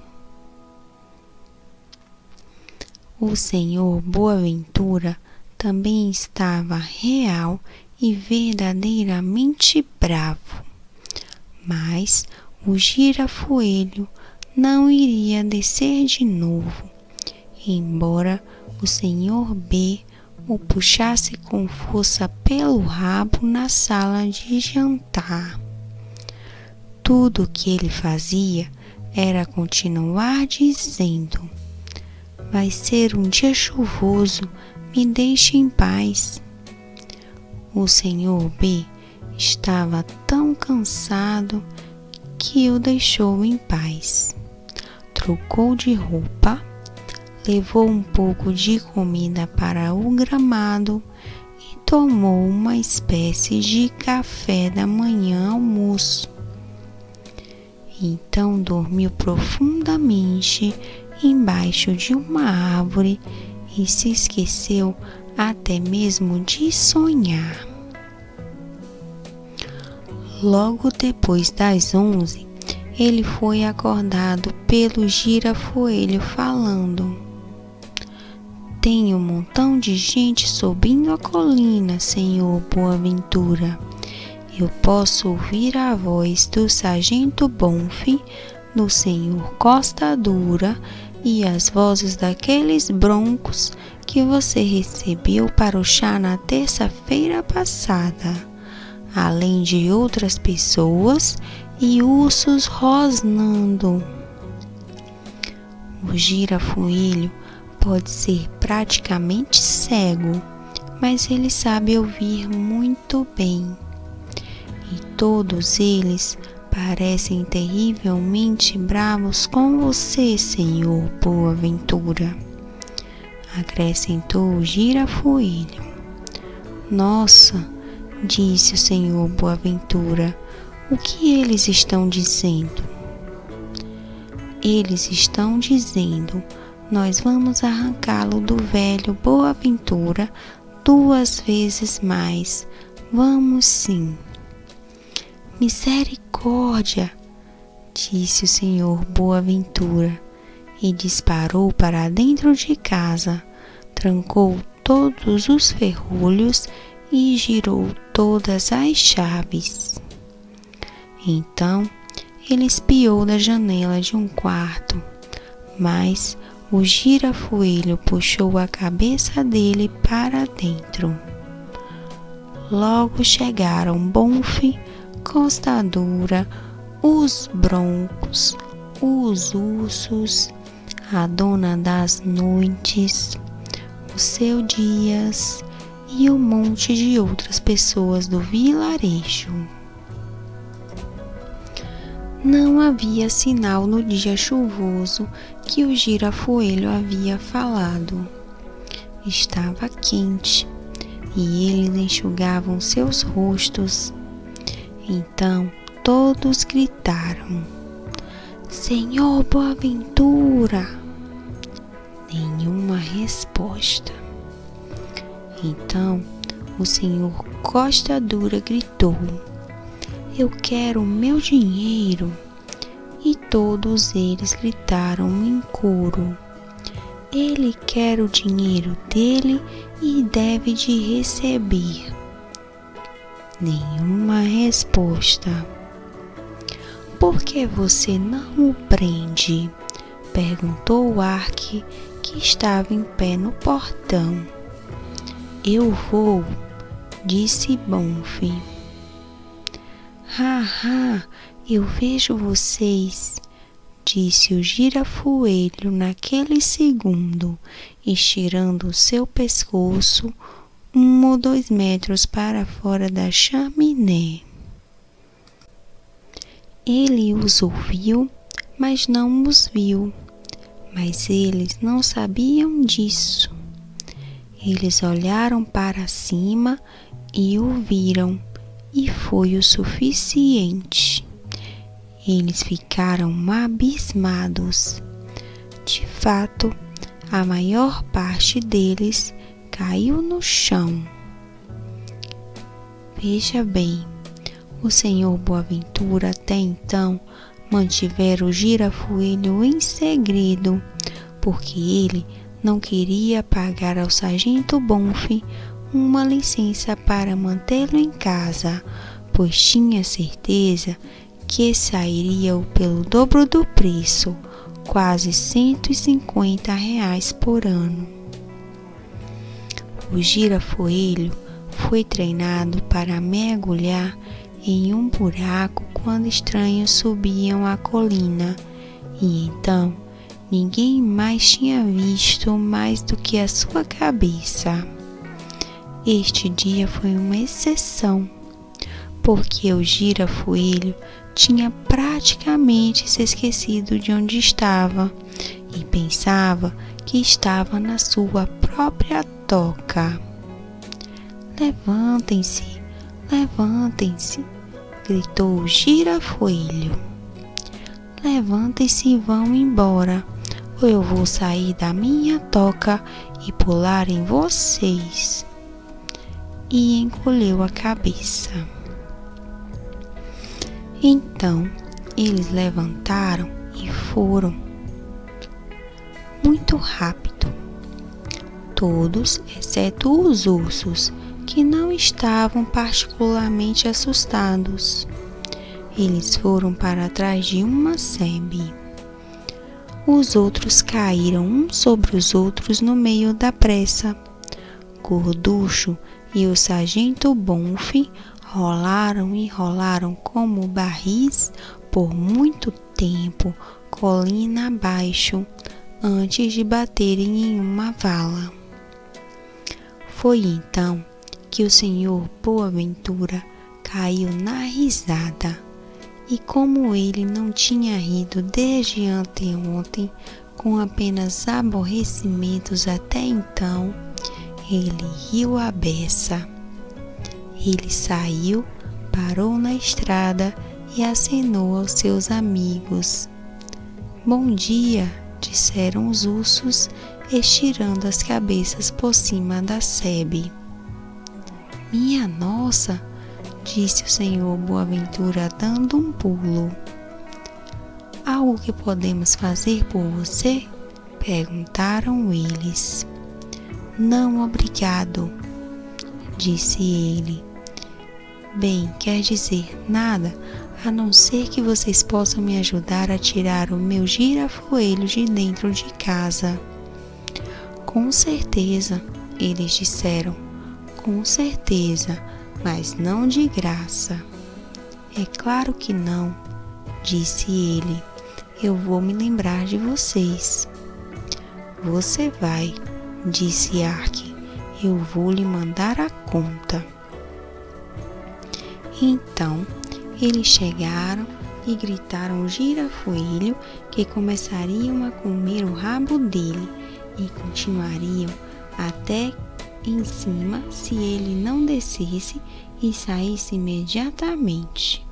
O senhor Boaventura também estava real e verdadeiramente bravo, mas o girafoelho não iria descer de novo, embora o senhor B o puxasse com força pelo rabo na sala de jantar. Tudo o que ele fazia era continuar dizendo: vai ser um dia chuvoso, me deixe em paz. O senhor B estava tão cansado que o deixou em paz. Trocou de roupa, levou um pouco de comida para o gramado e tomou uma espécie de café da manhã almoço. Então dormiu profundamente embaixo de uma árvore e se esqueceu até mesmo de sonhar. Logo depois das 11, ele foi acordado pelo girafoelho falando: tem um montão de gente subindo a colina, senhor Boaventura. Eu posso ouvir a voz do sargento Bonfim, do senhor Costa Dura e as vozes daqueles broncos que você recebeu para o chá na terça-feira passada, além de outras pessoas e ursos rosnando. O girafoelho pode ser praticamente cego, mas ele sabe ouvir muito bem. E todos eles parecem terrivelmente bravos com você, senhor Boaventura, acrescentou o girafoelho. Nossa, disse o senhor Boaventura, o que eles estão dizendo? Eles estão dizendo: nós vamos arrancá-lo do velho Boaventura 2 vezes mais. Vamos sim. Misericórdia, disse o senhor Boaventura e disparou para dentro de casa, trancou todos os ferrolhos e girou todas as chaves. Então ele espiou da janela de um quarto, mas o girafoelho puxou a cabeça dele para dentro. Logo chegaram Bonfim, Costa Dura, os broncos, os ursos, a dona das noites, o seu Dias e um monte de outras pessoas do vilarejo. Não havia sinal no dia chuvoso que o girafoelho havia falado. Estava quente e eles enxugavam seus rostos. Então todos gritaram: Senhor Boaventura! Nenhuma resposta. Então o senhor Costa Dura gritou: Eu quero o meu dinheiro! E todos eles gritaram em coro: Ele quer o dinheiro dele e deve de receber. Nenhuma resposta. Por que você não o prende? Perguntou o Arque, que estava em pé no portão. Eu vou, disse Bonfim. Eu vejo vocês, disse o girafoelho naquele segundo, estirando seu pescoço 1 ou 2 metros para fora da chaminé. Ele os ouviu, mas não os viu. Mas eles não sabiam disso. Eles olharam para cima e o viram, e foi o suficiente. Eles ficaram abismados. De fato, a maior parte deles caiu no chão. Veja bem, o senhor Boaventura até então mantivera o girafoelho em segredo, porque ele não queria pagar ao sargento Bonfim uma licença para mantê-lo em casa, pois tinha certeza que sairia pelo dobro do preço, quase R$ 150 por ano. O girafoelho foi treinado para mergulhar em um buraco quando estranhos subiam a colina, e então ninguém mais tinha visto mais do que a sua cabeça. Este dia foi uma exceção, porque o girafoelho tinha praticamente se esquecido de onde estava e pensava que estava na sua própria toca. Levantem-se, levantem-se, gritou o girafoelho. Levantem-se e vão embora, ou eu vou sair da minha toca e pular em vocês. E encolheu a cabeça. Então eles levantaram e foram. Muito rápido. Todos, exceto os ursos, que não estavam particularmente assustados. Eles foram para trás de uma sebe. Os outros caíram uns sobre os outros no meio da pressa. Gorducho e o sargento Bonfim rolaram e rolaram como barris por muito tempo, colina abaixo, antes de baterem em uma vala. Foi então que o senhor Boaventura caiu na risada, e como ele não tinha rido desde anteontem, com apenas aborrecimentos até então, ele riu à beça. Ele saiu, parou na estrada e acenou aos seus amigos. Bom dia, disseram os ursos, estirando as cabeças por cima da sebe. Minha nossa, disse o senhor Boaventura dando um pulo. Algo que podemos fazer por você? Perguntaram eles. Não, obrigado, disse ele. Bem, quer dizer nada, a não ser que vocês possam me ajudar a tirar o meu girafoelho de dentro de casa. Com certeza, eles disseram. Com certeza, mas não de graça. É claro que não, disse ele. Eu vou me lembrar de vocês. Você vai, disse Arque. Eu vou lhe mandar a conta. Então, eles chegaram e gritaram ao girafoelho que começariam a comer o rabo dele e continuariam até em cima se ele não descesse e saísse imediatamente.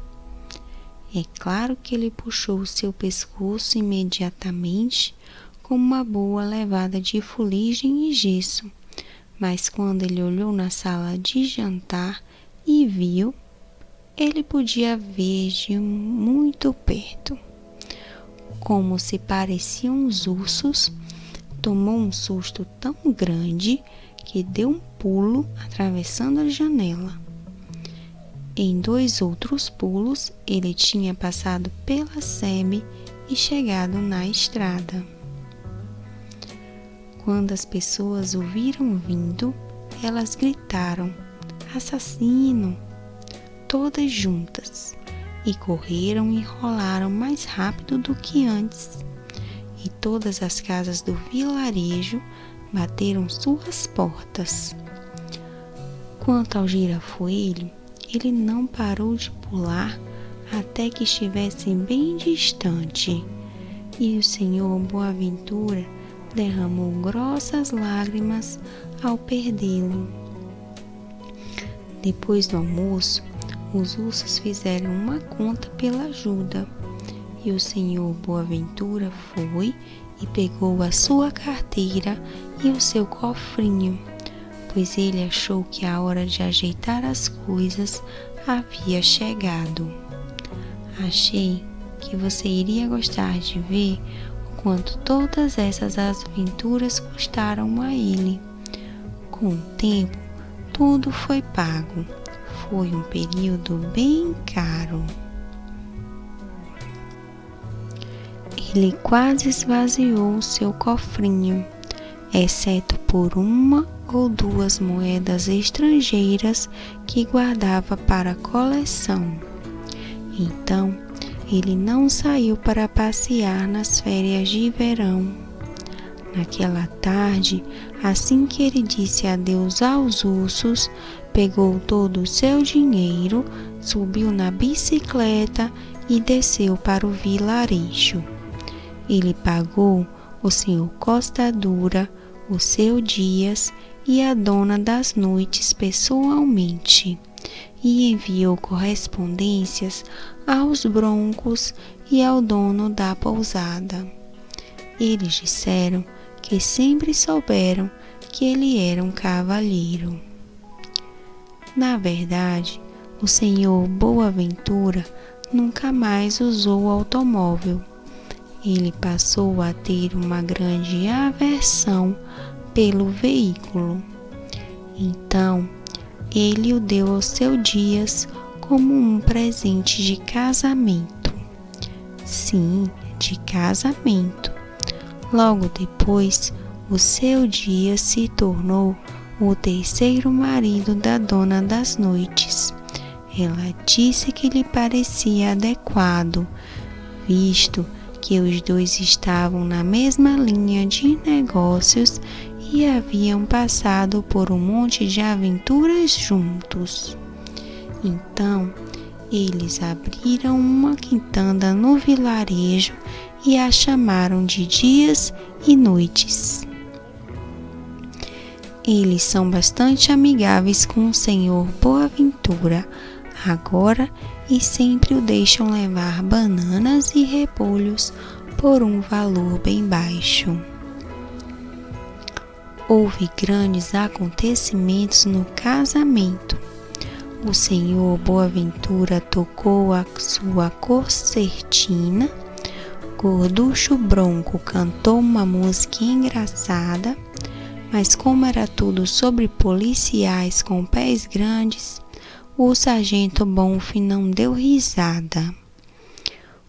É claro que ele puxou o seu pescoço imediatamente com uma boa levada de fuligem e gesso, mas quando ele olhou na sala de jantar e viu, ele podia ver de muito perto como se pareciam os ursos. Tomou um susto tão grande que deu um pulo atravessando a janela. Em 2 outros pulos, ele tinha passado pela sebe e chegado na estrada. Quando as pessoas o viram vindo, elas gritaram: "Assassino!" todas juntas, e correram e rolaram mais rápido do que antes. E todas as casas do vilarejo bateram suas portas. Quanto ao girafoelho, ele não parou de pular até que estivesse bem distante, e o senhor Boaventura derramou grossas lágrimas ao perdê-lo. Depois do almoço, os ursos fizeram uma conta pela ajuda, e o senhor Boaventura foi e pegou a sua carteira e o seu cofrinho, pois ele achou que a hora de ajeitar as coisas havia chegado. Achei que você iria gostar de ver o quanto todas essas aventuras custaram a ele. Com o tempo, tudo foi pago. Foi um período bem caro. Ele quase esvaziou o seu cofrinho, exceto por 1 ou 2 moedas estrangeiras que guardava para a coleção. Então, ele não saiu para passear nas férias de verão. Naquela tarde, assim que ele disse adeus aos ursos, pegou todo o seu dinheiro, subiu na bicicleta e desceu para o vilarejo. Ele pagou o senhor Costa Dura, o seu Dias e a dona das noites pessoalmente, e enviou correspondências aos broncos e ao dono da pousada. Eles disseram que sempre souberam que ele era um cavalheiro. Na verdade, o senhor Boaventura nunca mais usou o automóvel. Ele passou a ter uma grande aversão pelo veículo. Então, ele o deu ao seu Dias como um presente de casamento. Sim, de casamento. Logo depois, o seu Dias se tornou o 3º marido da dona das noites. Ela disse que lhe parecia adequado, visto que os dois estavam na mesma linha de negócios e haviam passado por um monte de aventuras juntos. Então, eles abriram uma quitanda no vilarejo e a chamaram de Dias e Noites. Eles são bastante amigáveis com o senhor Boaventura agora e sempre o deixam levar bananas e repolhos por um valor bem baixo. Houve grandes acontecimentos no casamento. O senhor Boaventura tocou a sua concertina, Gorducho Bronco cantou uma música engraçada, mas como era tudo sobre policiais com pés grandes, o sargento Bonfim não deu risada.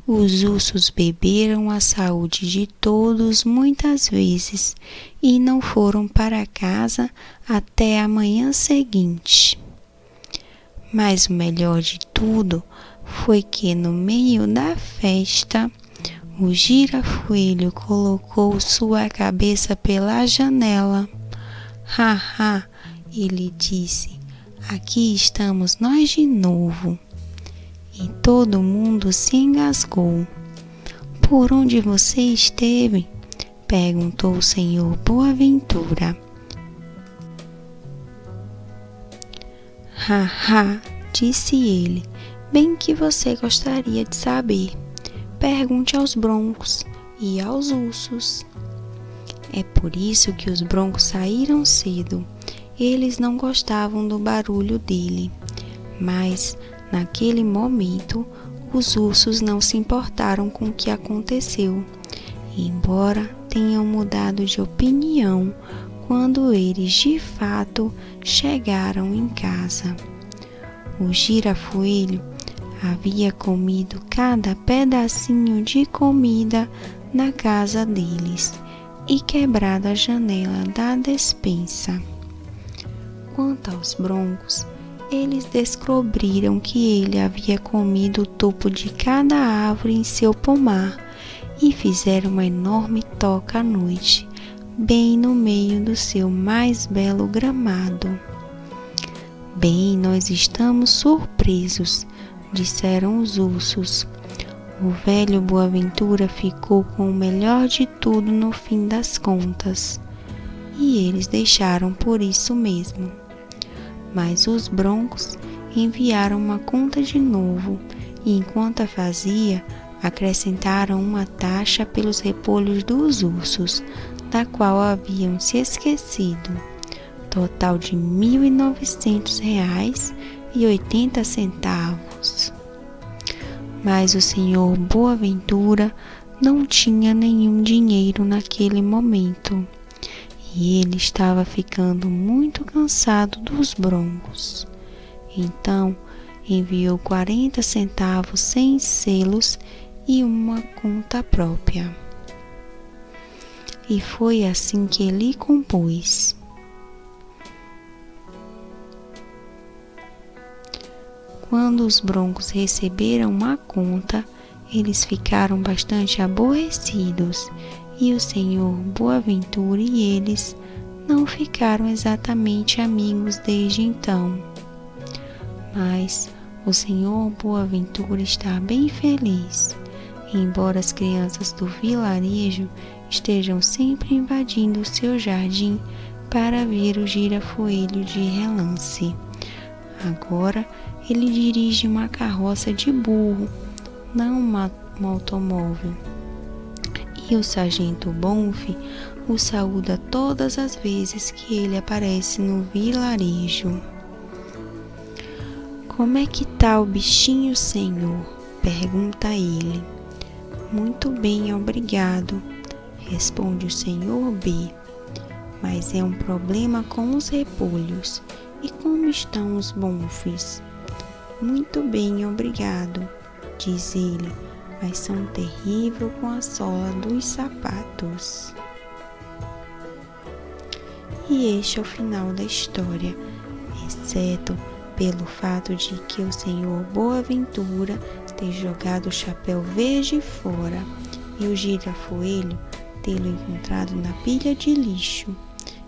Os ursos beberam a saúde de todos muitas vezes e não foram para casa até a manhã seguinte. Mas o melhor de tudo foi que no meio da festa, o girafoelho colocou sua cabeça pela janela. "Ha, ele disse, "aqui estamos nós de novo." e todo mundo se engasgou. Por onde você esteve? Perguntou o senhor Boaventura. Ha, disse ele, bem que você gostaria de saber. Pergunte aos broncos e aos ursos. É por isso que os broncos saíram cedo. Eles não gostavam do barulho dele. Mas, naquele momento, os ursos não se importaram com o que aconteceu, embora tenham mudado de opinião quando eles de fato chegaram em casa. O girafoelho havia comido cada pedacinho de comida na casa deles e quebrado a janela da despensa. Quanto aos broncos, eles descobriram que ele havia comido o topo de cada árvore em seu pomar e fizeram uma enorme toca à noite, bem no meio do seu mais belo gramado. Bem, nós estamos surpresos, disseram os ursos. O velho Boaventura ficou com o melhor de tudo no fim das contas, e eles deixaram por isso mesmo. Mas os broncos enviaram uma conta de novo, e enquanto a fazia, acrescentaram uma taxa pelos repolhos dos ursos, da qual haviam se esquecido, total de R$ 1.900,80. Mas o senhor Boaventura não tinha nenhum dinheiro naquele momento, e ele estava ficando muito cansado dos broncos. Então, enviou 40 centavos sem selos e uma conta própria. E foi assim que ele compôs. Quando os broncos receberam a conta, eles ficaram bastante aborrecidos, e o senhor Boaventura e eles não ficaram exatamente amigos desde então. Mas o senhor Boaventura está bem feliz, embora as crianças do vilarejo estejam sempre invadindo o seu jardim para ver o girafoelho de relance. Agora ele dirige uma carroça de burro, não um automóvel. E o sargento Bonfim o saúda todas as vezes que ele aparece no vilarejo. Como é que tá o bichinho, senhor? Pergunta ele. Muito bem, obrigado, responde o senhor B. Mas é um problema com os repolhos. E como estão os bonfins? Muito bem, obrigado, diz ele, mas são terríveis com a sola dos sapatos. E este é o final da história, exceto pelo fato de que o senhor Boaventura ter jogado o chapéu verde fora e o girafoelho tê-lo encontrado na pilha de lixo.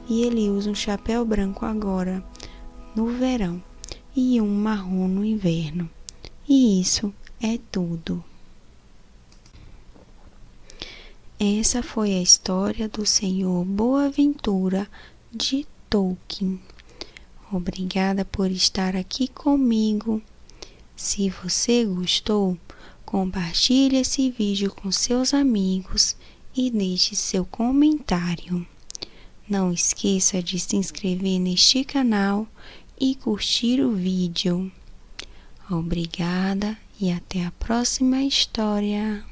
E ele usa um chapéu branco agora, no verão, e um marrom no inverno. E isso é tudo. Essa foi a história do senhor Boaventura de Tolkien. Obrigada por estar aqui comigo. Se você gostou, compartilhe esse vídeo com seus amigos e deixe seu comentário. Não esqueça de se inscrever neste canal e curtir o vídeo. Obrigada e até a próxima história.